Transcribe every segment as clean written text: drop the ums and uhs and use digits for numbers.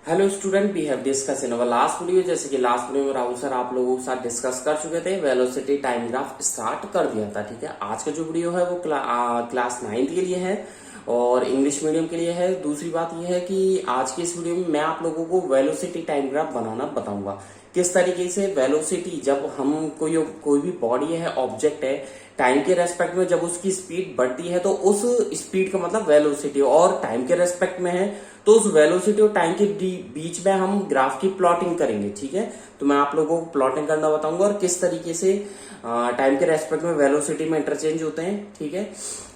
Hello student, we have discuss in our last video. जैसे कि last video में Rahul sir आप लोगों के साथ डिस्कस कर चुके थे, वेलोसिटी टाइम ग्राफ स्टार्ट कर दिया था। ठीक है, आज का जो वीडियो है वो क्लास 9 के लिए है और इंग्लिश मीडियम के लिए है। दूसरी बात यह है कि आज की इस वीडियो में मैं आप लोगों को वेलोसिटी टाइम ग्राफ बनाना बताऊंगा। किस तरीके से वेलोसिटी, जब हम कोई भी बॉडी है, ऑब्जेक्ट है, टाइम के रेस्पेक्ट में जब उसकी स्पीड बढ़ती है तो उस स्पीड का मतलब वेलोसिटी, और टाइम के रेस्पेक्ट में है तो उस वेलोसिटी और टाइम के बीच में हम ग्राफ की प्लॉटिंग करेंगे। ठीक है, तो मैं आप लोगों को प्लॉटिंग करना बताऊंगा और किस तरीके से टाइम के रेस्पेक्ट में वेलोसिटी में इंटरचेंज होते हैं। ठीक है,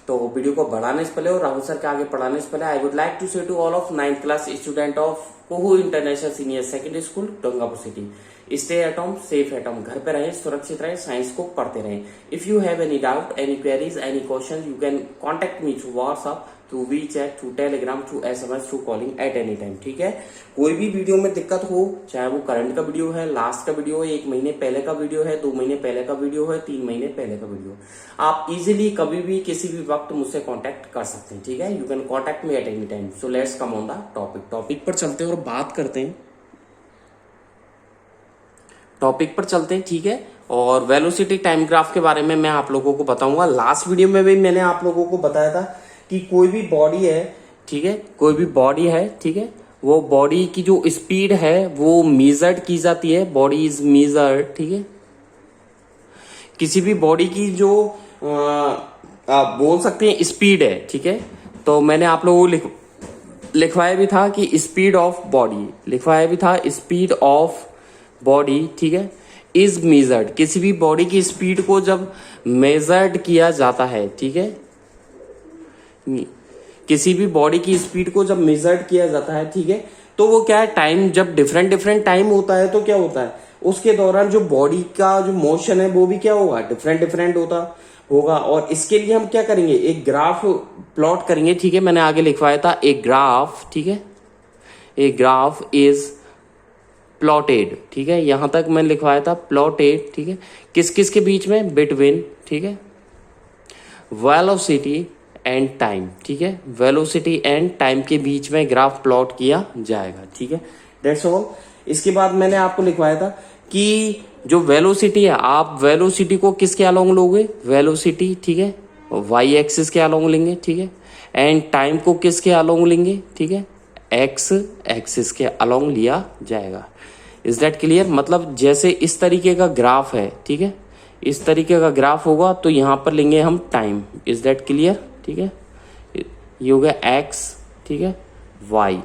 तो वीडियो को बढ़ाने से पहले और राहुल सर के आगे पढ़ाने से पहले I would like to say to all of 9th class student of Kohu international senior secondary school Gangapur city, stay at home, safe at home. घर पे रहे, सुरक्षित रहे, साइंस को पढ़ते रहे। If you have any doubt, any queries, any question, you can contact me through WhatsApp, through WeChat, through Telegram, through SMS, through calling at any time. ठीक है, कोई भी वीडियो में दिक्कत हो, चाहे वो करंट का वीडियो है, लास्ट का वीडियो है, 1 महीने पहले का वीडियो है, 2 महीने पहले का वीडियो है, 3 महीने पहले का वीडियो, आप इजिली कभी भी किसी भी वक्त मुझसे कॉन्टेक्ट कर सकते हैं। ठीक है, you can contact me at any time. So let's come on the topic पर चलते हैं और बात करते हैं। टॉपिक पर चलते हैं। ठीक है, और वेलोसिटी टाइम ग्राफ के बारे में मैं आप लोगों को बताऊंगा। लास्ट वीडियो में भी मैंने आप लोगों को बताया था कि कोई भी बॉडी है, ठीक है, कोई भी बॉडी है, ठीक है, वो बॉडी की जो स्पीड है वो मेजर्ड की जाती है। Body is measured. ठीक है, किसी भी बॉडी की जो आप बोल सकते हैं स्पीड है। ठीक है, तो मैंने आप लोगों को लिखवाया भी था कि स्पीड ऑफ बॉडी, लिखवाया भी था स्पीड ऑफ बॉडी, ठीक है, इज मेजर्ड। किसी भी बॉडी की स्पीड को जब मेजर्ड किया जाता है, ठीक है, किसी भी बॉडी की स्पीड को जब मेजर्ड किया जाता है, ठीक है, तो वो क्या है, टाइम जब डिफरेंट टाइम होता है तो क्या होता है, उसके दौरान जो बॉडी का जो मोशन है वो भी क्या होगा, डिफरेंट होगा। और इसके लिए हम क्या करेंगे, एक ग्राफ प्लॉट करेंगे। ठीक है, मैंने आगे लिखवाया था एक ग्राफ। ठीक है, एक ग्राफ इज प्लॉटेड। ठीक है, यहां तक मैंने लिखवाया था प्लॉटेड। ठीक है, किस किस के बीच में, बिटवीन, ठीक है, वेलोसिटी एंड टाइम। ठीक है, वेलोसिटी एंड टाइम के बीच में ग्राफ प्लॉट किया जाएगा। ठीक है, दैट्स ऑल। इसके बाद मैंने आपको लिखवाया था कि जो वेलोसिटी है, आप वेलोसिटी को किसके अलोंग लोगे, वेलोसिटी, ठीक है, वाई एक्सिस के अलोंग लेंगे। ठीक है, एंड टाइम को किसके अलोंग लेंगे, ठीक है, एक्स एक्सिस के अलोंग लिया जाएगा। Is that clear? मतलब जैसे इस तरीके का ग्राफ है, ठीक है, इस तरीके का ग्राफ होगा तो यहां पर लेंगे हम टाइम। Is that clear? ठीक है, ये हो गया एक्स, ठीक है, वाई,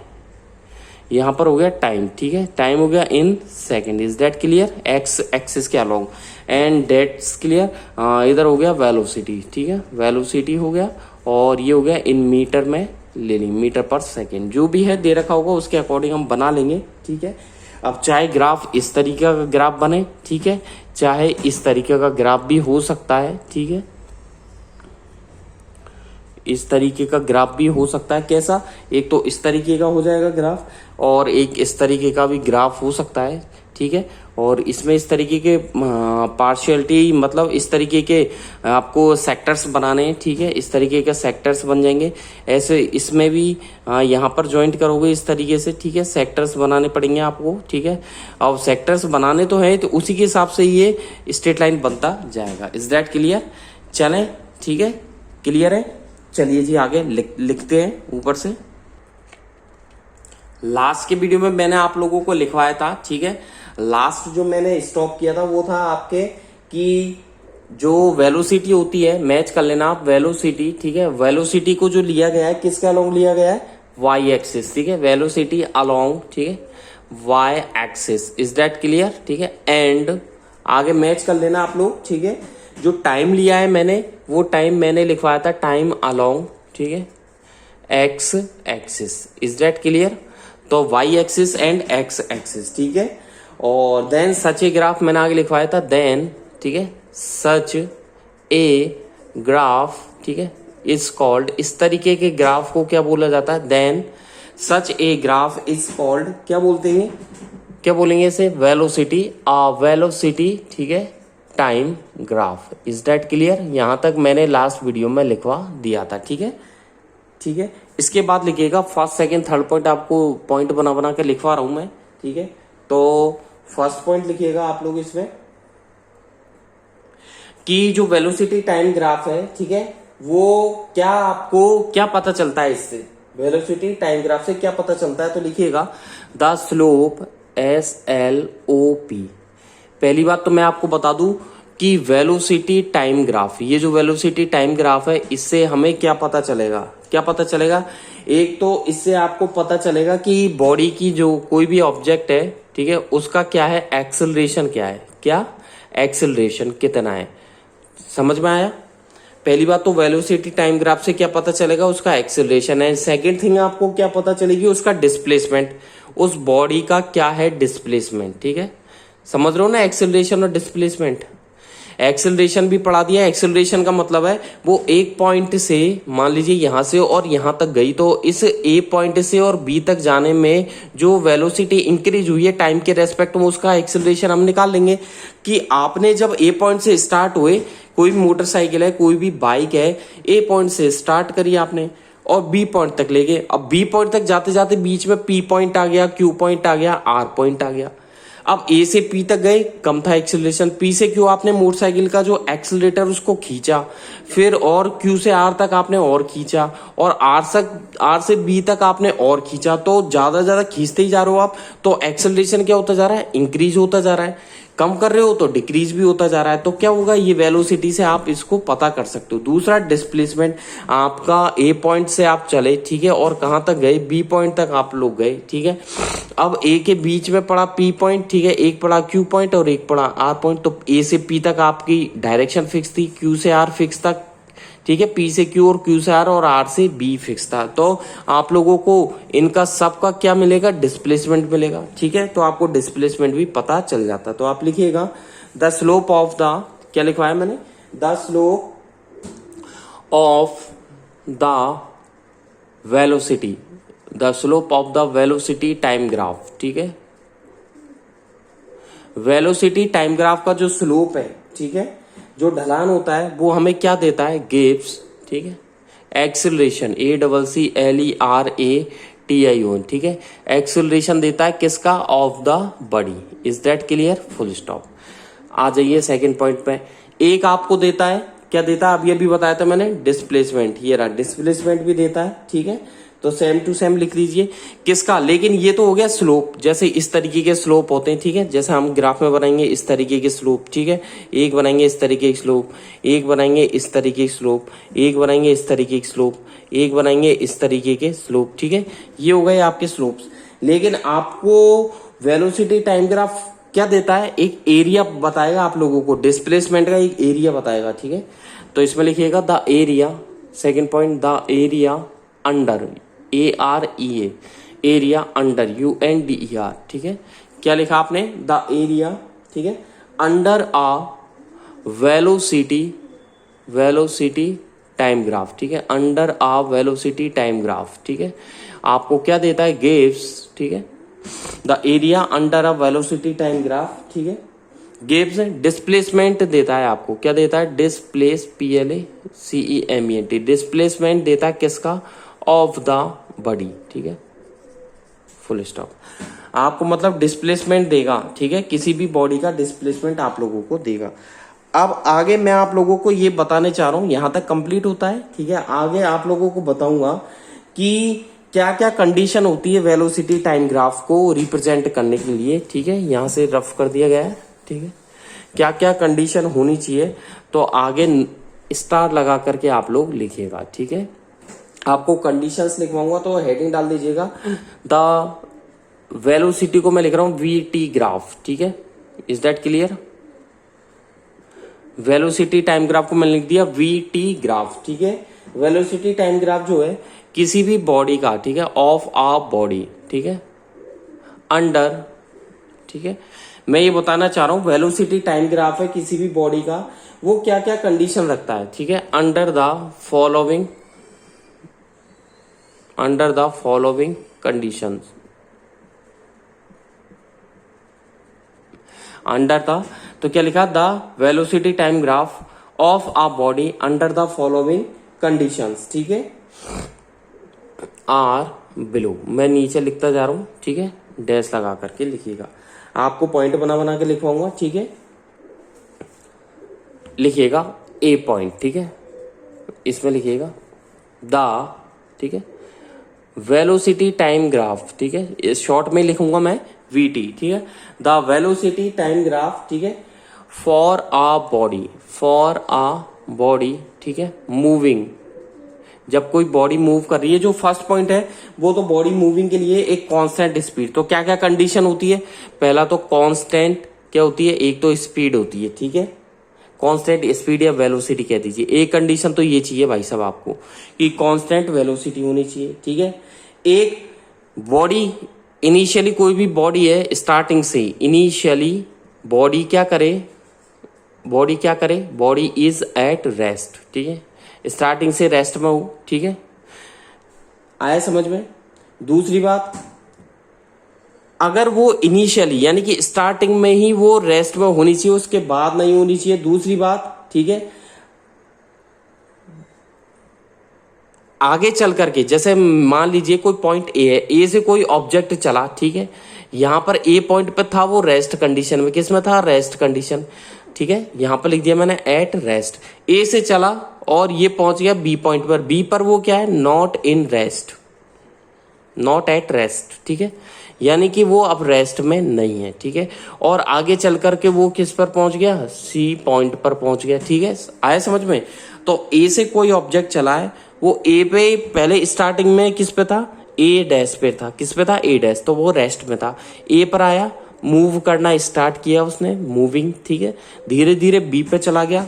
यहां पर हो गया टाइम। ठीक है, टाइम हो गया in second. Is that clear? X axis के अलोंग, एंड दैट्स क्लियर। इधर हो गया वेलोसिटी। ठीक है, वेलोसिटी हो गया, और ये हो गया इन मीटर में ले लेंगे, मीटर पर सेकेंड, जो भी है दे रखा होगा उसके अकॉर्डिंग हम बना लेंगे। ठीक है, अब चाहे ग्राफ इस तरीके का ग्राफ बने, ठीक है, चाहे इस तरीके का ग्राफ भी हो सकता है। ठीक है, इस तरीके का ग्राफ भी हो सकता है। कैसा? एक तो इस तरीके का हो जाएगा ग्राफ, और एक इस तरीके का भी ग्राफ हो सकता है। ठीक है, और इसमें इस तरीके के पार्शियलिटी, मतलब इस तरीके के आपको सेक्टर्स बनाने हैं। ठीक है, इस तरीके के सेक्टर्स बन जाएंगे। ऐसे इसमें भी यहाँ पर ज्वाइंट करोगे इस तरीके से। ठीक है, सेक्टर्स बनाने पड़ेंगे आपको। ठीक है, अब सेक्टर्स बनाने तो है, तो उसी के हिसाब से ये स्ट्रेट लाइन बनता जाएगा। Is that clear? चलें, ठीक है, क्लियर है? चलिए जी आगे लिखते हैं ऊपर से। लास्ट के वीडियो में मैंने आप लोगों को लिखवाया था, ठीक है, लास्ट जो मैंने स्टॉप किया था वो था आपके कि जो वेलोसिटी होती है, मैच कर लेना आप वेलोसिटी। ठीक है, वेलोसिटी को जो लिया गया है किसके अलोंग लिया गया है, वाई एक्सिस। ठीक है, वेलोसिटी अलोंग, ठीक है, Y axis. Is that clear? ठीक है, एंड आगे मैच कर लेना आप लोग। ठीक है, जो टाइम लिया है मैंने, वो टाइम मैंने लिखवाया था टाइम अलोंग, ठीक है, X axis. Is that clear? तो Y axis and X axis. ठीक है, और देन सच ए ग्राफ मैंने आगे लिखवाया था, देन, ठीक है, सच ए ग्राफ, ठीक है, इज कॉल्ड, इस तरीके के ग्राफ को क्या बोला जाता है, then such a graph is called, क्या बोलते हैं, क्या बोलेंगे इसे, वेलोसिटी, वेलोसिटी, ठीक है, time graph. Is that clear? यहां तक मैंने लास्ट वीडियो में लिखवा दिया था। ठीक है, ठीक है, इसके बाद लिखिएगा फर्स्ट सेकंड थर्ड पॉइंट, आपको पॉइंट बना बना के लिखवा रहा हूं मैं, ठीक है। तो फर्स्ट पॉइंट लिखिएगा आप लोग इसमें कि जो वेलोसिटी टाइम ग्राफ है, ठीक है, वो क्या आपको क्या पता चलता है इससे, वेलोसिटी टाइम ग्राफ से क्या पता चलता है। तो लिखिएगा द स्लोप SLOP। पहली बात तो मैं आपको बता दूं कि वेलोसिटी टाइम ग्राफ, ये जो वेलोसिटी टाइम ग्राफ है, इससे हमें क्या पता चलेगा, क्या पता चलेगा। एक तो इससे आपको पता चलेगा कि बॉडी की जो कोई भी ऑब्जेक्ट है, ठीक है, उसका क्या है एक्सेलरेशन, क्या है, क्या एक्सेलरेशन कितना है, समझ में आया। पहली बात तो वेलोसिटी टाइम ग्राफ से क्या पता चलेगा, उसका एक्सेलरेशन है। सेकंड थिंग आपको क्या पता चलेगी, उसका डिस्प्लेसमेंट, उस बॉडी का क्या है डिस्प्लेसमेंट, ठीक है, समझ रहे हो ना, एक्सेलरेशन और डिस्प्लेसमेंट। एक्सेलरेशन भी पढ़ा दिया। एक्सेलरेशन का मतलब है वो एक पॉइंट से, मान लीजिए यहां से और यहां तक गई, तो इस ए पॉइंट से और बी तक जाने में जो वेलोसिटी इंक्रीज हुई है टाइम के रेस्पेक्ट में, उसका एक्सेलरेशन हम निकाल लेंगे। कि आपने जब ए पॉइंट से स्टार्ट हुए, कोई भी मोटरसाइकिल है, कोई भी बाइक है, ए पॉइंट से स्टार्ट करी आपने और बी पॉइंट तक ले गए। अब बी पॉइंट तक जाते जाते बीच में पी पॉइंट आ गया, क्यू पॉइंट आ गया, आर पॉइंट आ गया। अब ए से पी तक गए, कम था एक्सेलरेशन, पी से क्यू आपने मोटरसाइकिल का जो एक्सेलरेटर उसको खींचा, फिर और क्यू से आर तक आपने और खींचा, और आर से बी तक आपने और खींचा। तो ज्यादा खींचते ही जा रहे हो आप, तो एक्सेलरेशन क्या होता जा रहा है, इंक्रीज होता जा रहा है। कम कर रहे हो तो डिक्रीज भी होता जा रहा है। तो क्या होगा, ये वेलोसिटी से आप इसको पता कर सकते हो। दूसरा डिस्प्लेसमेंट, आपका ए पॉइंट से आप चले, ठीक है, और कहां तक गए, बी पॉइंट तक आप लोग गए, ठीक है। अब ए के बीच में पड़ा पी पॉइंट, ठीक है, एक पड़ा क्यू पॉइंट और एक पड़ा आर पॉइंट। तो ए से पी तक आपकी डायरेक्शन फिक्स थी, क्यू से आर फिक्स था, ठीक है, पी से क्यू और क्यू से आर और आर से बी फिक्स था। तो आप लोगों को इनका सबका क्या मिलेगा, डिस्प्लेसमेंट मिलेगा, ठीक है। तो आपको डिस्प्लेसमेंट भी पता चल जाता। तो आप लिखिएगा द स्लोप ऑफ द, क्या लिखवाया मैंने, the slope of the velocity, the slope of the velocity time graph, ठीक है। वेलोसिटी टाइम ग्राफ का जो स्लोप है, ठीक है, जो ढलान होता है, वो हमें क्या देता है, गिव्स, ठीक है, एक्सेलरेशन, ACCLERATION, ठीक है, एक्सेलरेशन देता है किसका, of the body. Is that clear, full stop. आ जाइए सेकंड पॉइंट पे। एक आपको देता है, क्या देता है, अभी अभी बताया था मैंने, डिस्प्लेसमेंट, ये रहा, डिस्प्लेसमेंट भी देता है, ठीक है। तो सेम टू सेम लिख लीजिए किसका, लेकिन ये तो हो गया स्लोप, जैसे इस तरीके के स्लोप होते हैं, ठीक है, जैसे हम ग्राफ में बनाएंगे इस तरीके के स्लोप, ठीक है, एक बनाएंगे इस तरीके की स्लोप, एक बनाएंगे इस तरीके की स्लोप, एक बनाएंगे इस तरीके की स्लोप, एक बनाएंगे इस तरीके के स्लोप, ठीक है, ये हो गए आपके स्लोप्स। लेकिन आपको वेलोसिटी टाइम ग्राफ क्या देता है, एक एरिया बताएगा आप लोगों को, डिस्प्लेसमेंट का एक एरिया बताएगा, ठीक है। तो इसमें लिखिएगा the area, second point, the area under, AREA, area under, UNDER, ठीक है। क्या लिखा आपने, द एरिया, ठीक है, अंडर आ वेलोसिटी टाइम ग्राफ, ठीक है, अंडर आ वेलोसिटी टाइम ग्राफ, ठीक है। आपको क्या देता है, गिव्स, ठीक है, the area under a velocity time graph, ठीक है, गिव्स डिस्प्लेसमेंट देता है आपको, क्या देता है, DISPLACEMENT, डिस्प्लेसमेंट देता है किसका, ऑफ द बॉडी, ठीक है, फुल स्टॉप। आपको मतलब डिस्प्लेसमेंट देगा, ठीक है, किसी भी बॉडी का डिस्प्लेसमेंट आप लोगों को देगा। अब आगे मैं आप लोगों को ये बताने चाह रहा हूं, यहां तक कंप्लीट होता है, ठीक है। आगे आप लोगों को बताऊंगा कि क्या क्या कंडीशन होती है वेलोसिटी टाइम ग्राफ को रिप्रेजेंट करने के लिए, ठीक है, यहां से रफ कर दिया गया है, ठीक है, क्या क्या कंडीशन होनी चाहिए। तो आगे स्टार लगा करके आप लोग लिखिएगा, ठीक है। आपको कंडीशंस लिखवाऊंगा तो हेडिंग डाल दीजिएगा, द वेलोसिटी को मैं लिख रहा हूं VT ग्राफ, ठीक है, is that clear. Velocity time graph को मैंने लिख दिया VT ग्राफ, ठीक है। वेलोसिटी टाइम ग्राफ जो है किसी भी बॉडी का, ठीक है, ऑफ आ बॉडी, ठीक है, अंडर, ठीक है, मैं ये बताना चाह रहा हूं वेलोसिटी टाइम ग्राफ है किसी भी बॉडी का, वो क्या क्या कंडीशन रखता है, ठीक है, under the following conditions, under the, तो क्या लिखा, the velocity time graph of a body under the following conditions, ठीक है। Are below. मैं नीचे लिखता जा रहा हूं, ठीक है, डैश लगा करके लिखिएगा। आपको पॉइंट बना बना के लिखवाऊंगा, ठीक है। लिखिएगा ए पॉइंट, ठीक है, इसमें लिखिएगा द, ठीक है, वेलोसिटी टाइम ग्राफ, ठीक है, इस शॉर्ट में लिखूंगा मैं वीटी, ठीक है, द वेलोसिटी टाइम ग्राफ, ठीक है, फॉर अ बॉडी, ठीक है, मूविंग। जब कोई बॉडी मूव कर रही है, जो फर्स्ट पॉइंट है वो तो बॉडी मूविंग के लिए एक कांस्टेंट स्पीड। तो क्या क्या कंडीशन होती है? पहला तो कांस्टेंट क्या होती है, एक तो स्पीड होती है, ठीक है, कांस्टेंट स्पीड या वेलोसिटी कह दीजिए। एक कंडीशन तो ये चाहिए भाई साहब आपको कि कांस्टेंट वेलोसिटी होनी चाहिए, ठीक है। एक बॉडी इनिशियली, कोई भी बॉडी है स्टार्टिंग से इनिशियली बॉडी क्या करे, बॉडी इज एट रेस्ट, ठीक है, स्टार्टिंग से रेस्ट में हो, ठीक है, आया समझ में। दूसरी बात, अगर वो इनिशियली यानी कि स्टार्टिंग में ही वो रेस्ट में होनी चाहिए, उसके बाद नहीं होनी चाहिए। दूसरी बात, ठीक है, आगे चल करके, जैसे मान लीजिए कोई पॉइंट ए है, ए से कोई ऑब्जेक्ट चला, ठीक है, यहां पर ए पॉइंट पे था, वो रेस्ट कंडीशन में, किस में था, रेस्ट कंडीशन, ठीक है, यहां पर लिख दिया मैंने एट रेस्ट। ए से चला और ये पहुंच गया बी पॉइंट पर, बी पर वो क्या है, not in rest, not at rest, ठीक है, यानी कि वो अब रेस्ट में नहीं है, ठीक है, और आगे चल करके वो किस पर पहुंच गया, सी पॉइंट पर पहुंच गया, ठीक है, आया समझ में। तो ए से कोई ऑब्जेक्ट चला है, वो ए पे पहले स्टार्टिंग में किस पे था, ए डैश पे था, किस पे था, ए डैश, तो वो रेस्ट में था। ए पर आया, मूव करना स्टार्ट किया उसने, मूविंग, ठीक है, धीरे धीरे बी पे चला गया।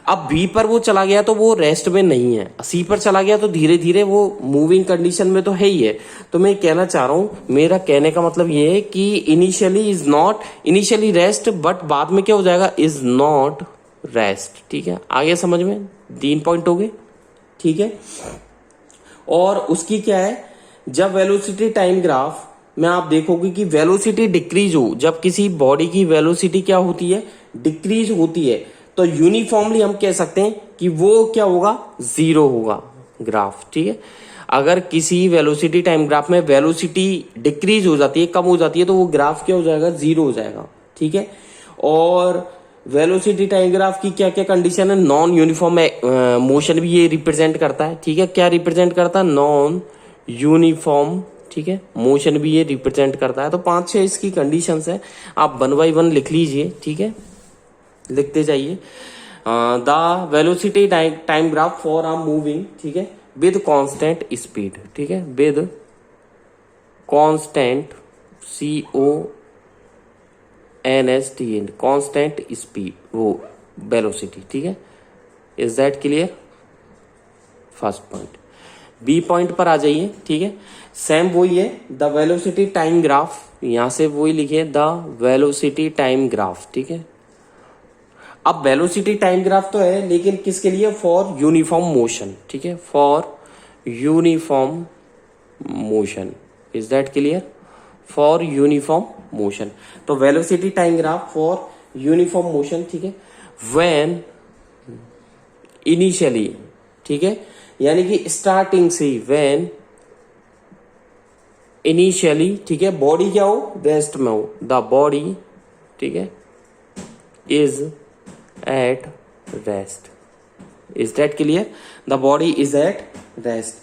अब बी पर वो चला गया तो वो रेस्ट में नहीं है, सी पर चला गया तो धीरे धीरे वो मूविंग कंडीशन में तो है ही है। तो मैं कहना चाह रहा हूं, मेरा कहने का मतलब ये है कि इनिशियली रेस्ट, बट बाद में क्या हो जाएगा, इज नॉट रेस्ट, ठीक है, आगे समझ में, 3 पॉइंट हो गए, ठीक है। और उसकी क्या है, जब वेलोसिटी टाइम ग्राफ में आप देखोगे कि वेलोसिटी डिक्रीज हो, जब किसी बॉडी की वेलोसिटी क्या होती है, डिक्रीज होती है, तो यूनिफॉर्मली हम कह सकते हैं कि वो क्या होगा, जीरो होगा ग्राफ, ठीक है। अगर किसी वेलोसिटी टाइम ग्राफ में वेलोसिटी डिक्रीज हो जाती है, कम हो जाती है, तो वो ग्राफ क्या हो जाएगा, जीरो हो जाएगा, ठीक है। और वेलोसिटी टाइम ग्राफ की क्या क्या कंडीशन है, नॉन यूनिफॉर्म मोशन भी ये रिप्रेजेंट करता है, ठीक है, क्या रिप्रेजेंट करता है, नॉन यूनिफॉर्म, ठीक है, मोशन भी ये रिप्रेजेंट करता है। तो 5-6 इसकी कंडीशंस है, आप 1 बाय 1 लिख लीजिए, ठीक है, लिखते जाइए। The velocity time graph for a moving, ठीक है, विद कांस्टेंट स्पीड, ठीक है, with constant CONSTANT constant speed, वो वेलोसिटी, ठीक है, is that clear. First point. B point पर आ जाइए, ठीक है, सेम वही है, द वेलोसिटी टाइम ग्राफ, यहां से वही लिखिए, द वेलोसिटी टाइम ग्राफ, ठीक है। अब वेलोसिटी टाइम ग्राफ तो है, लेकिन किसके लिए, फॉर यूनिफॉर्म मोशन, ठीक है, for uniform motion, is that clear, for uniform motion. तो velocity time graph for uniform motion, ठीक है, व्हेन इनिशियली, ठीक है, यानी कि स्टार्टिंग से, व्हेन इनिशियली, ठीक है, बॉडी क्या हो, रेस्ट में हो, द बॉडी, ठीक है, is at rest, is that clear, the body is at rest.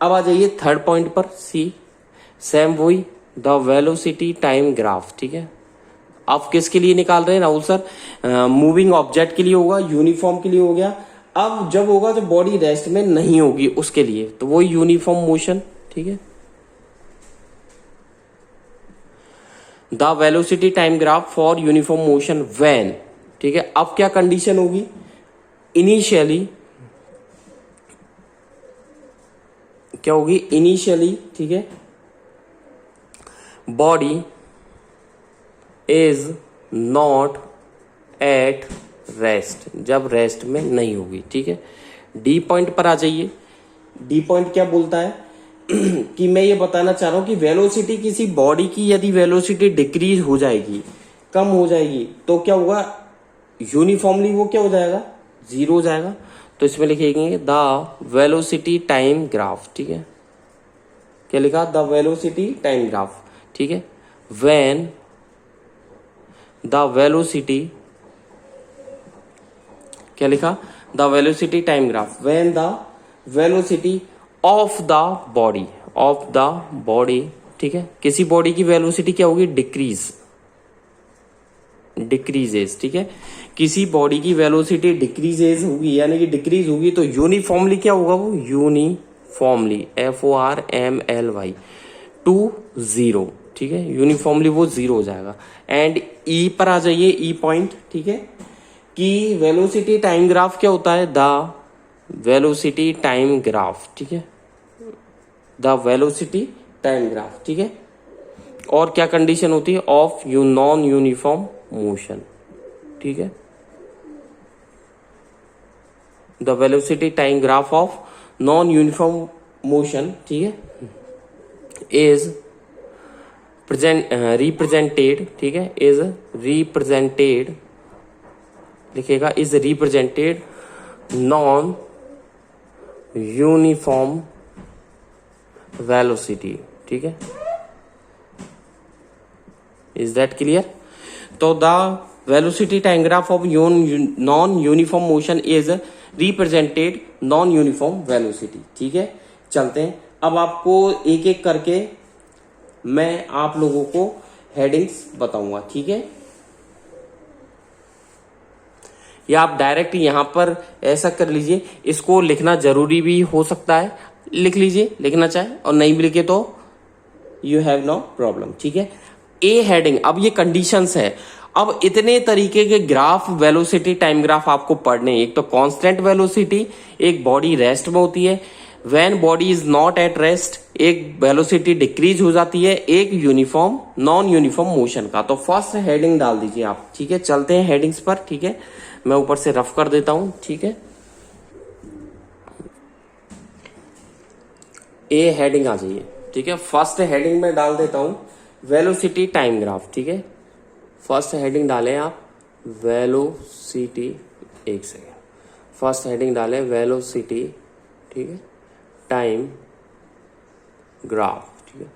अब आ जाइए थर्ड पॉइंट पर, सी, सेम वही, द वेलोसिटी टाइम ग्राफ, ठीक है। अब किसके लिए निकाल रहे हैं राहुल सर, मूविंग ऑब्जेक्ट के लिए होगा, यूनिफॉर्म के लिए हो गया। अब जब होगा जब बॉडी रेस्ट में नहीं होगी उसके लिए, तो वही यूनिफॉर्म मोशन, ठीक है, the velocity time graph for uniform motion when, ठीक है। अब क्या कंडीशन होगी, इनिशियली क्या होगी, इनिशियली, ठीक है, body is not at rest, जब रेस्ट में नहीं होगी, ठीक है। डी पॉइंट पर आ जाइए, डी पॉइंट क्या बोलता है कि मैं ये बताना चाह रहा हूं कि वेलोसिटी, किसी बॉडी की यदि वेलोसिटी डिक्रीज हो जाएगी, कम हो जाएगी, तो क्या होगा, यूनिफॉर्मली वो क्या हो जाएगा, जीरो हो जाएगा। तो इसमें लिखेंगे द वेलोसिटी टाइम ग्राफ, ठीक है, क्या लिखा, द वेलोसिटी टाइम ग्राफ, ठीक है, व्हेन द वेलोसिटी, क्या लिखा, the velocity time graph, when the velocity of the body, of the body, ठीक है, किसी बॉडी की वेलोसिटी क्या होगी, डिक्रीजेस, ठीक है, किसी बॉडी की वेलोसिटी डिक्रीजेस होगी, यानी कि डिक्रीज होगी, तो यूनिफॉर्मली क्या होगा, वो यूनिफॉर्मली FORMLY टू 0, ठीक है, यूनिफॉर्मली वो 0 हो जाएगा। एंड ई पर आ जाइए, ई पॉइंट, ठीक है, कि वेलोसिटी टाइम ग्राफ क्या होता है, द वेलोसिटी टाइम ग्राफ, ठीक है, द वेलोसिटी टाइम ग्राफ, ठीक है, और क्या कंडीशन होती है, ऑफ नॉन यूनिफॉर्म मोशन, ठीक है, the velocity time graph of non uniform motion, ठीक है, इज रिप्रेजेंटेड, ठीक है, इज रिप्रेजेंटेड, लिखेगा, is represented non uniform velocity, ठीक है, इज दैट क्लियर। तो the velocity time graph of non uniform motion is represented non uniform velocity, ठीक है। चलते हैं, अब आपको एक एक करके मैं आप लोगों को हेडिंग्स बताऊंगा, ठीक है, या आप डायरेक्ट यहां पर ऐसा कर लीजिए, इसको लिखना जरूरी भी हो सकता है, लिख लीजिए, लिखना चाहे, और नहीं भी लिखे तो यू हैव नो प्रॉब्लम, ठीक है। ए हेडिंग, अब ये कंडीशंस है, अब इतने तरीके के ग्राफ, वेलोसिटी टाइम ग्राफ आपको पढ़ने, एक तो कांस्टेंट वेलोसिटी, एक बॉडी रेस्ट में होती है, when body is not at rest, एक वेलोसिटी डिक्रीज हो जाती है, एक यूनिफॉर्म नॉन यूनिफॉर्म मोशन का। तो फर्स्ट हेडिंग डाल दीजिए आप, ठीक है, चलते हैं हेडिंग्स पर, ठीक है, मैं ऊपर से रफ कर देता हूं, ठीक है, ए हेडिंग आ जाइए, ठीक है, फर्स्ट हेडिंग में डाल देता हूं वेलोसिटी टाइम ग्राफ, ठीक है, फर्स्ट हेडिंग डालें आप वेलोसिटी, एक सेकेंड, फर्स्ट हेडिंग डालें वेलोसिटी, ठीक है, टाइम ग्राफ, ठीक है,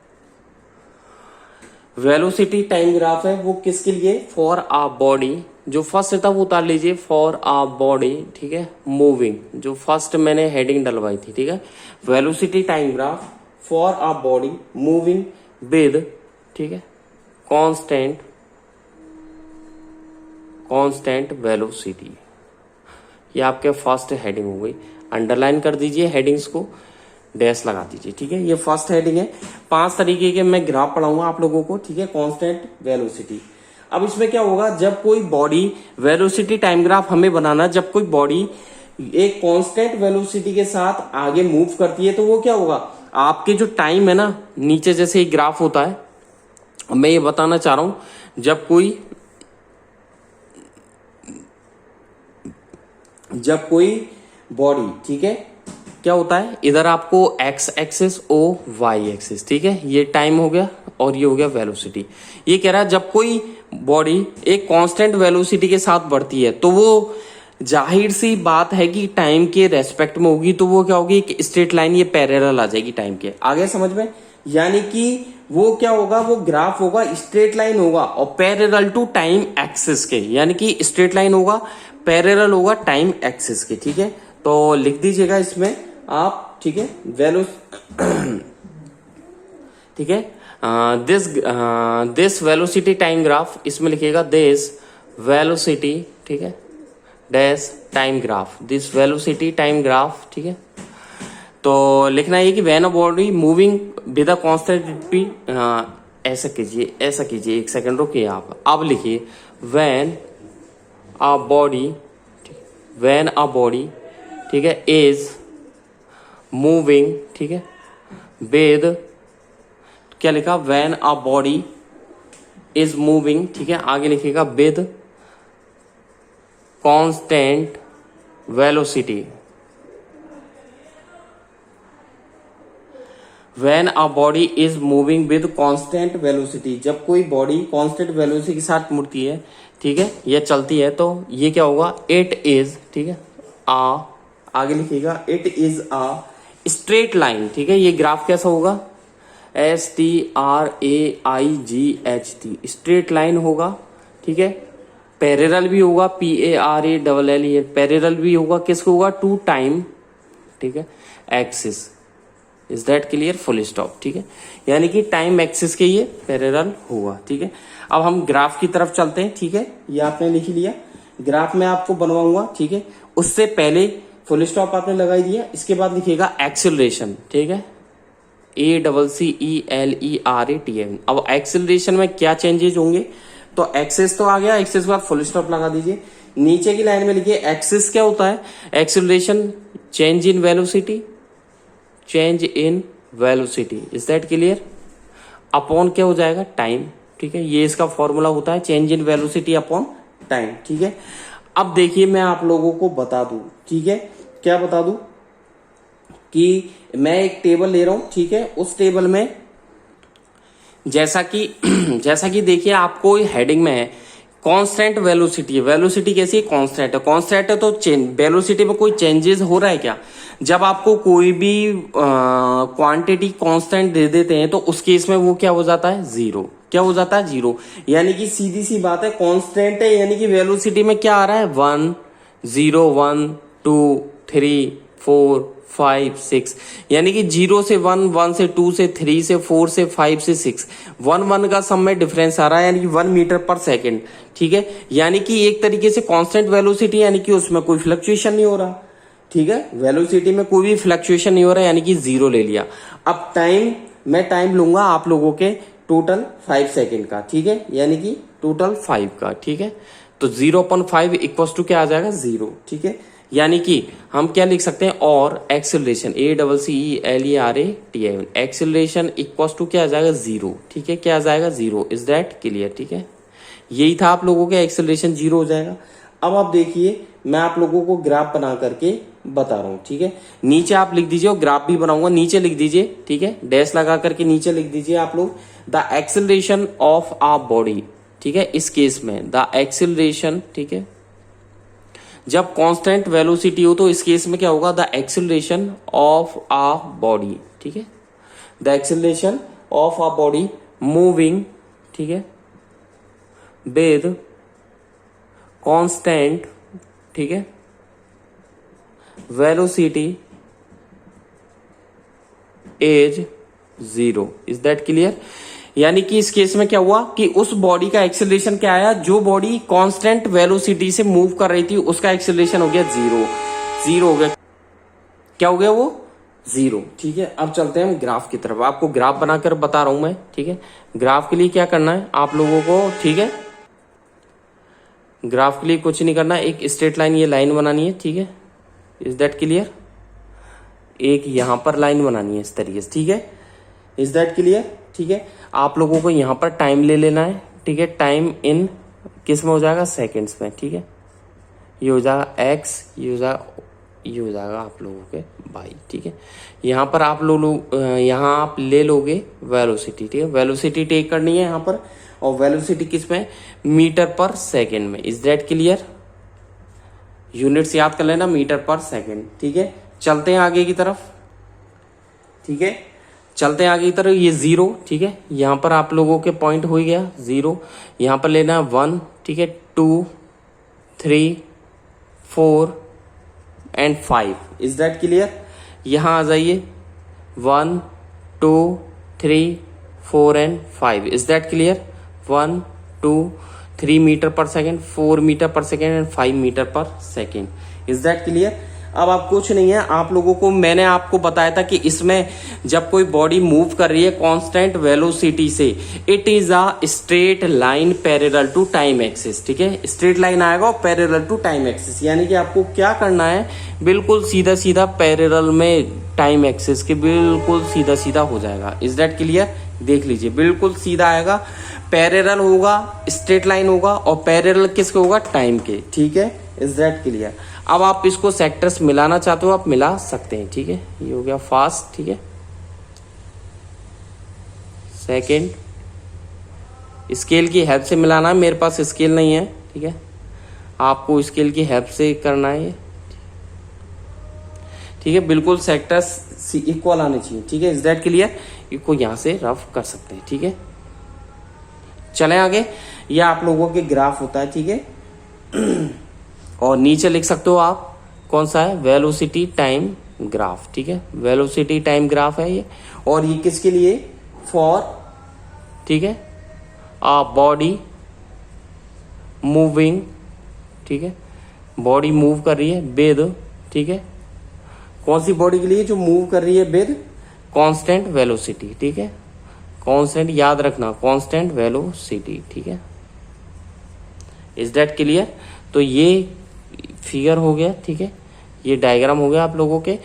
वेलोसिटी टाइम ग्राफ है वो किसके लिए, फॉर आ बॉडी, जो फर्स्ट था वो उतार लीजिए, फॉर आ बॉडी, ठीक है, मूविंग, जो फर्स्ट मैंने हेडिंग डलवाई थी, ठीक है, velocity time graph for uh body moving with, ठीक है, कांस्टेंट वेलोसिटी, ये आपके फर्स्ट हेडिंग हो गई। अंडरलाइन कर दीजिए हेडिंग्स को, डैश लगा दीजिए, ठीक है, ये फर्स्ट हेडिंग है। 5 तरीके के मैं ग्राफ पढ़ाऊंगा आप लोगों को, ठीक है, कांस्टेंट वेलोसिटी। अब इसमें क्या होगा, जब कोई बॉडी, वेलोसिटी टाइम ग्राफ हमें बनाना, जब कोई बॉडी एक कांस्टेंट वेलोसिटी के साथ आगे मूव करती है, तो वो क्या होगा, आपके जो टाइम है ना, नीचे जैसे एक ग्राफ होता है, मैं ये बताना चाह रहा हूं, जब कोई बॉडी, ठीक है, क्या होता है, इधर आपको एक्स एक्सिस ओ वाई एक्सिस, ठीक है, ये टाइम हो गया और ये हो गया वेलोसिटी। ये कह रहा है जब कोई बॉडी एक कांस्टेंट वेलोसिटी के साथ बढ़ती है, तो वो जाहिर सी बात है कि टाइम के रेस्पेक्ट में होगी, तो वो क्या होगी, एक स्ट्रेट लाइन, ये पैरेलल आ जाएगी टाइम के आगे, समझ में, यानी कि वो क्या होगा, वो ग्राफ होगा, स्ट्रेट लाइन होगा और पैरेलल टू टाइम एक्सिस के, यानी कि स्ट्रेट लाइन होगा, पैरेलल होगा टाइम एक्सिस के, ठीक है। तो लिख दीजिएगा इसमें आप, ठीक है, ठीक है, दिस वेलोसिटी टाइम ग्राफ, इसमें लिखिएगा दिस वेलोसिटी, ठीक है, dash time graph, this velocity time graph, ठीक है। तो लिखना है कि when a body moving with a constant speed, ऐसा कीजिए, एक सेकंड रुकिए आप, अब लिखिए व्हेन अ बॉडी, ठीक है, इज मूविंग, ठीक है, विद, क्या लिखा, when a body is moving, ठीक है, आगे लिखिएगा with constant velocity, when a body is moving with constant velocity, जब कोई बॉडी कांस्टेंट वेलोसिटी के साथ मुड़ती है, ठीक है, ये चलती है, तो ये क्या होगा, इट इज, ठीक है, आगे लिखिएगा it is a straight line, ठीक है, ये ग्राफ कैसा होगा, STRAIGHT, स्ट्रेट लाइन होगा, ठीक है। पैरेलल भी होगा, PARALLE, पैरेलल भी होगा, किसको होगा, टू टाइम, ठीक है, axis. Is that clear, full stop, ठीक है। यानी कि टाइम एक्सिस के ये पैरेलल होगा, ठीक है। अब हम ग्राफ की तरफ चलते हैं, ठीक है। ये आपने लिख लिया, ग्राफ में आपको बनवाऊंगा, ठीक है। उससे पहले फुल स्टॉप आपने लगाई दिया, इसके बाद लिखिएगा एक्सेलरेशन, ठीक है, ACCELERATION। अब एक्सेलरेशन में क्या चेंजेस होंगे, तो एक्सिस तो आ गया, एक्सिस के बाद फुल स्टॉप लगा दीजिए। नीचे की लाइन में लिखिए एक्सिस क्या होता है, acceleration change in velocity, change in velocity, is that clear, upon क्या हो जाएगा, टाइम, ठीक है। ये इसका फॉर्मूला होता है, change in velocity upon time, ठीक है। अब देखिए मैं आप लोगों को बता दूं, ठीक है, क्या बता दूं कि मैं एक टेबल ले रहा हूं, ठीक है। उस टेबल में जैसा कि देखिए आपको हेडिंग में है कांस्टेंट वेलोसिटी, वेलोसिटी कैसी है, कांस्टेंट है, कांस्टेंट है तो वेलोसिटी में कोई चेंजेस हो रहा है क्या। जब आपको कोई भी क्वांटिटी कांस्टेंट दे देते हैं तो उस केस में वो क्या हो जाता है, जीरो, क्या हो जाता है, जीरो। यानी कि सीधी सी बात है, कांस्टेंट है यानी कि वेलोसिटी में क्या आ रहा है, 1 0 1 2 3 4 5 6, यानी कि 0 से 1, 1 से 2 से 3 से 4 से 5 से 6, 1 का सब में डिफरेंस आ रहा है, यानी कि 1 मीटर पर सेकेंड, ठीक है। यानी कि एक तरीके से कांस्टेंट वेलोसिटी, यानी कि उसमें कोई फ्लक्चुएशन नहीं हो रहा, ठीक है। वेलोसिटी में कोई भी फ्लक्चुएशन नहीं हो रहा, यानी कि जीरो ले लिया। अब टाइम, मैं टाइम लूंगा आप लोगों के टोटल 5 सेकेंड का, ठीक है, यानी कि टोटल 5 का, ठीक है। तो 0.5 इक्वल टू क्या आ जाएगा, 0, ठीक है। यानी कि हम क्या लिख सकते हैं, और acceleration ACCELERATION, acceleration equal to क्या आ जाएगा, 0, ठीक है, क्या आ जाएगा, 0, इज दैट क्लियर, ठीक है। यही था आप लोगों के, एक्सेलरेशन 0 हो जाएगा। अब आप देखिए मैं आप लोगों को ग्राफ बना करके बता रहा हूं, ठीक है। नीचे आप लिख दीजिए, और ग्राफ भी बनाऊंगा, नीचे लिख दीजिए, ठीक है, डैश लगा करके नीचे लिख दीजिए आप लोग, the acceleration of a body, ठीक है। इस केस में द एक्सेलरेशन, ठीक है, जब कांस्टेंट वेलोसिटी हो तो इस केस में क्या होगा, the acceleration of a body, ठीक है, the acceleration of a body moving, ठीक है, विद कांस्टेंट, ठीक है, velocity is 0, is that clear. यानी कि इस केस में क्या हुआ कि उस बॉडी का एक्सेलरेशन क्या आया, जो बॉडी कांस्टेंट वेलोसिटी से मूव कर रही थी उसका एक्सेलरेशन हो गया 0 हो गया, क्या हो गया वो, 0, ठीक है। अब चलते हैं हम ग्राफ की तरफ, आपको ग्राफ बनाकर बता रहा हूं मैं, ठीक है। ग्राफ के लिए क्या करना है आप लोगों को, ठीक है, ग्राफ के लिए कुछ नहीं करना, एक स्ट्रेट लाइन ये लाइन बनानी है, ठीक है, इज दैट क्लियर। एक यहां पर लाइन बनानी है इस तरीके से, ठीक है, इज दैट क्लियर, ठीक है। आप लोगों को यहां पर टाइम ले लेना है, ठीक है, टाइम इन किस में हो जाएगा, सेकेंड्स में, ठीक है। ये हो जाएगा x, ये हो जाएगा आप लोगों के y, ठीक है। यहाँ पर आप लोग यहाँ आप ले लोगे वेलोसिटी, ठीक है, वेलोसिटी टेक करनी है यहाँ पर, और वेलोसिटी किस में, मीटर पर सेकेंड में, इज दैट क्लियर। यूनिट्स याद कर लेना, मीटर पर सेकेंड, ठीक है। चलते हैं आगे की तरफ, ठीक है, चलते हैं आगे की तरफ। ये 0, ठीक है, यहां पर आप लोगों के पॉइंट हो गया 0, यहां पर लेना 1, ठीक है, 2 3 4 एंड 5, इज दैट क्लियर। यहां आ जाइए 1 2 3 4 and 5, is that clear. 1 2 3 metre per second, 4 metre per second and 5 metre per second, is that clear. अब आप कुछ नहीं है, आप लोगों को मैंने आपको बताया था कि इसमें जब कोई बॉडी मूव कर रही है कांस्टेंट वेलोसिटी से, it is a straight line parallel to time axis, ठीक है, स्ट्रेट लाइन आएगा और पैरेलल टू टाइम एक्सिस, यानी कि आपको क्या करना है, बिल्कुल सीधा सीधा पैरेलल में टाइम एक्सिस के बिल्कुल सीधा सीधा हो जाएगा, इज दैट क्लियर। देख लीजिए बिल्कुल सीधा आएगा, पैरेलल होगा, स्ट्रेट लाइन होगा, और पैरेलल किसके होगा, टाइम के, ठीक है, इज दैट क्लियर। अब आप इसको सेक्टर्स मिलाना चाहते हो आप मिला सकते हैं, ठीक है। ये हो गया फास्ट, ठीक है, सेकेंड, स्केल की हेल्प से मिलाना है, मेरे पास स्केल नहीं है, ठीक है, आपको स्केल की हेल्प से करना है, ठीक है, बिल्कुल सेक्टर्स इक्वल आने चाहिए, ठीक है। Is that clear? इसको यहाँ से रफ कर सकते हैं, ठीक है। चलें आगे, ये आप लोगों के ग्राफ होता है, ठीक है। और नीचे लिख सकते हो आप, कौन सा है? वेलोसिटी टाइम ग्राफ, ठीक है। वेलोसिटी टाइम ग्राफ है ये, और ये किसके लिए? फॉर, ठीक है, आ बॉडी मूविंग, ठीक है, बॉडी मूव कर रही है विद, ठीक है, कौन सी बॉडी के लिए? जो मूव कर रही है विद कांस्टेंट वेलोसिटी, ठीक है। कांस्टेंट याद रखना, कांस्टेंट वेलोसिटी, ठीक है। Is that clear? तो ये फिगर हो गया, ठीक है, ये डायग्राम हो गया आप लोगों के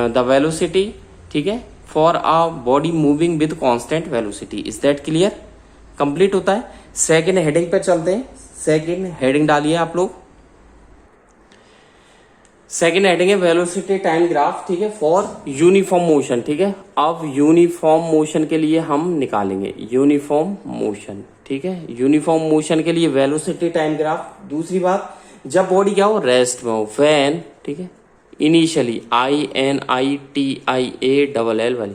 द वेलोसिटी, ठीक है, for a body moving with constant velocity. Is that clear? Complete होता है। सेकंड हेडिंग पे चलते हैं। सेकंड हेडिंग डालिए आप लोग। सेकंड हेडिंग है वेलोसिटी टाइम ग्राफ, ठीक है, फॉर यूनिफॉर्म मोशन, ठीक है। अब यूनिफॉर्म मोशन के लिए हम निकालेंगे यूनिफॉर्म मोशन, ठीक है। यूनिफॉर्म मोशन के लिए वेलोसिटी टाइम ग्राफ। दूसरी बात, जब बॉडी क्या हो? रेस्ट में हो, व्हेन, ठीक है, इनिशियली INITIALL वाली,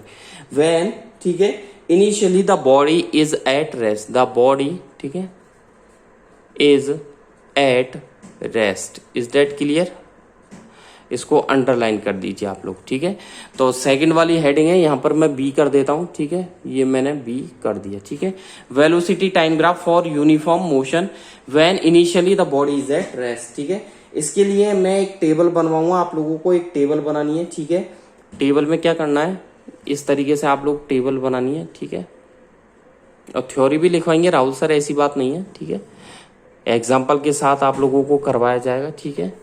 व्हेन, ठीक है, initially the body is at rest, the body, ठीक है, is at rest. Is that clear? इसको अंडरलाइन कर दीजिए आप लोग, ठीक है। तो सेकंड वाली हेडिंग है, यहां पर मैं बी कर देता हूं, ठीक है, ये मैंने बी कर दिया, ठीक है। Velocity time graph for uniform motion when initially the body is at rest, ठीक है। इसके लिए मैं एक टेबल बनवाऊंगा, आप लोगों को एक टेबल बनानी है, ठीक है। टेबल में क्या करना है? इस तरीके से आप लोग टेबल बनानी है, ठीक है। और थ्योरी भी लिखवाएंगे राहुल सर, ऐसी बात नहीं है, ठीक है। एग्जाम्पल के साथ आप लोगों को करवाया जाएगा, ठीक है।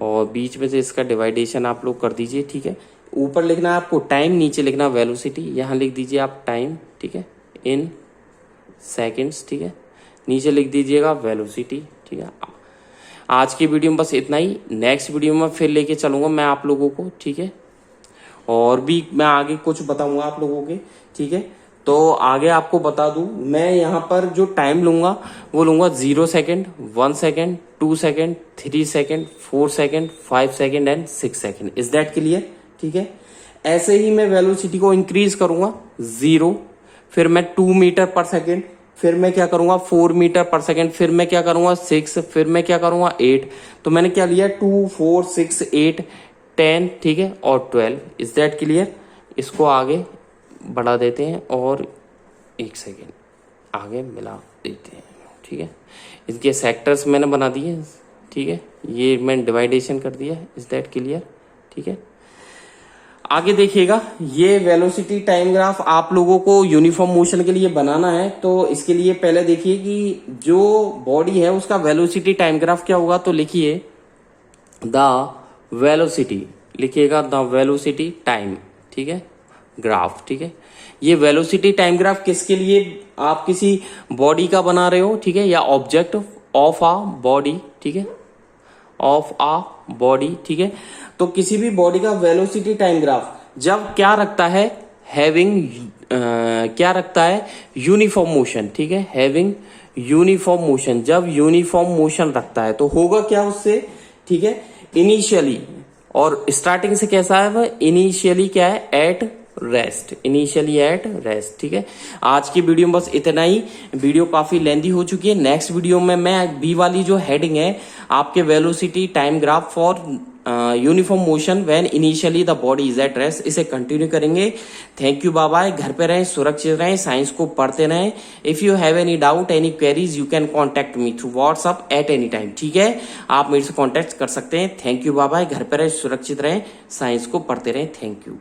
और बीच में से इसका डिवाइडेशन आप लोग कर दीजिए, ठीक है। ऊपर लिखना है आपको टाइम, नीचे लिखना वेलोसिटी। यहाँ लिख दीजिए आप टाइम, ठीक है, इन सेकंड्स, ठीक है। नीचे लिख दीजिएगा वेलोसिटी, ठीक है। आज की वीडियो में बस इतना ही। नेक्स्ट वीडियो में फिर लेके चलूंगा मैं आप लोगों को, ठीक है। और भी मैं आगे कुछ बताऊंगा आप लोगों के, ठीक है। तो आगे आपको बता दूं, मैं यहाँ पर जो टाइम लूंगा वो लूंगा 0 second, 1 second, 2 second, 3 second, 4 second, 5 second and 6 second. Is that clear? ठीक है। ऐसे ही मैं वेलोसिटी को इंक्रीज करूंगा 0, फिर मैं 2 मीटर पर सेकेंड, फिर मैं क्या करूंगा 4 मीटर पर सेकेंड, फिर मैं क्या करूंगा 6, फिर मैं क्या करूंगा 8। तो मैंने क्या लिया 2, 4, 6, 8, 10, ठीक है, और 12। Is that clear? इसको आगे बढ़ा देते हैं और 1 सेकेंड आगे मिला देते हैं, ठीक है। इनके सेक्टर्स मैंने बना दिए, ठीक है, ये मैंने डिवाइडेशन कर दिया। Is that clear? ठीक है। आगे देखिएगा, ये वेलोसिटी टाइम ग्राफ आप लोगों को यूनिफॉर्म मोशन के लिए बनाना है। तो इसके लिए पहले देखिए कि जो बॉडी है उसका वेलोसिटी टाइम ग्राफ क्या होगा। तो लिखिए द वेलोसिटी, लिखिएगा द वेलोसिटी टाइम, ठीक है, ग्राफ, ठीक है। ये वेलोसिटी टाइम ग्राफ किसके लिए? आप किसी बॉडी का बना रहे हो, ठीक है, या ऑब्जेक्ट ऑफ आ बॉडी, ठीक है, ऑफ आ बॉडी, ठीक है। तो किसी भी बॉडी का वेलोसिटी टाइम ग्राफ जब क्या रखता है, हैविंग क्या रखता है, यूनिफॉर्म मोशन, ठीक है, हैविंग यूनिफॉर्म मोशन। जब यूनिफॉर्म मोशन रखता है तो होगा क्या उससे, ठीक है, इनिशियली, और स्टार्टिंग से कैसा है वह, इनिशियली क्या है, at rest, initially at rest, ठीक है। आज की वीडियो में बस इतना ही। वीडियो काफी लेंदी हो चुकी है। नेक्स्ट वीडियो में मैं बी वाली जो हेडिंग है आपके velocity time graph for uniform motion when initially the body is at rest, इसे कंटिन्यू करेंगे। Thank you, bye bye. घर पे रहें, सुरक्षित रहें, साइंस को पढ़ते रहें। If you have any doubt, any queries, you can contact me through WhatsApp at any time, ठीक है। आप मेरे से कॉन्टेक्ट कर सकते हैं। Thank you, bye bye. घर पे रहें, सुरक्षित रहें, साइंस को पढ़ते रहें। Thank you.